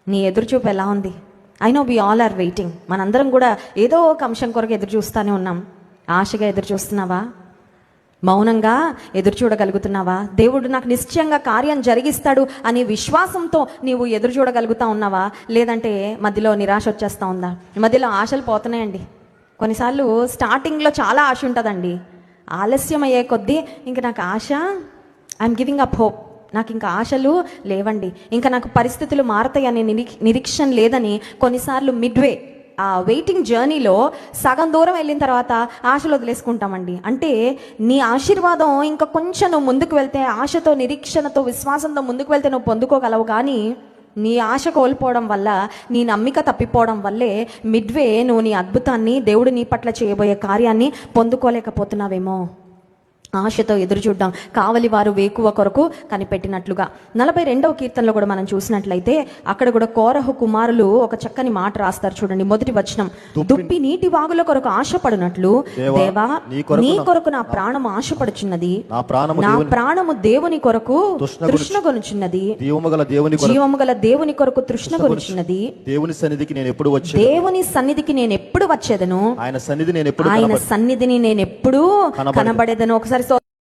నీ ఎదురుచూపు ఎలా ఉంది? I know we all are waiting. మనందరం కూడా ఏదో ఒక అంశం కొరకు ఎదురు చూస్తూనే ఉన్నాం. ఆశగా ఎదురు చూస్తున్నావా? మౌనంగా ఎదురు చూడగలుగుతున్నావా? దేవుడు నాకు నిశ్చయంగా కార్యం జరిగిస్తాడు అనే విశ్వాసంతో నీవు ఎదురు చూడగలుగుతా ఉన్నావా? లేదంటే మధ్యలో నిరాశ వచ్చేస్తూ ఉందా? మధ్యలో ఆశలు పోతున్నాయండి. కొన్నిసార్లు స్టార్టింగ్లో చాలా ఆశ ఉంటుందండి. ఆలస్యం అయ్యే కొద్దీ ఇంకా నాకు ఆశ, ఐఎమ్ గివింగ్ అప్ హోప్, నాకు ఇంకా ఆశలు లేవండి, ఇంకా నాకు పరిస్థితులు మారతాయని నిరీక్షణ లేదని కొన్నిసార్లు మిడ్వే ఆ వెయిటింగ్ జర్నీలో సగం దూరం వెళ్ళిన తర్వాత ఆశలు వదిలేసుకుంటామండి. అంటే నీ ఆశీర్వాదం ఇంకా కొంచెం నువ్వు ముందుకు వెళ్తే, ఆశతో, నిరీక్షణతో, విశ్వాసంతో ముందుకు వెళ్తే నువ్వు పొందుకోగలవు. కానీ నీ ఆశ కోల్పోవడం వల్ల, నీ నమ్మిక తప్పిపోవడం వల్లే మిడ్వే నువ్వు నీ అద్భుతాన్ని, దేవుడు నీ పట్ల చేయబోయే కార్యాన్ని పొందుకోలేకపోతున్నావేమో. ఆశతో ఎదురు చూడ్డాం, కావలి వారు వేకువ కొరకు కనిపెట్టినట్లుగా. 42వ కీర్తనలో కూడా మనం చూసినట్లయితే అక్కడ కూడా కోరహు కుమారులు ఒక చక్కని మాట రాస్తారు చూడండి. మొదటి వచనం, దుప్పి నీటి వాగుల కొరకు ఆశపడినట్లు దేవా నీ కొరకు నా ప్రాణము ఆశపడుచున్నది, నా ప్రాణము దేవుని కొరకు తృష్ణగొనుచున్నది, జీవము గల దేవుని కొరకు తృష్ణగొనుచున్నది. దేవుని సన్నిధికి నేను ఎప్పుడు వచ్చేదను, ఆయన సన్నిధిని నేను ఎప్పుడు కనబడేదను. ఒకసారి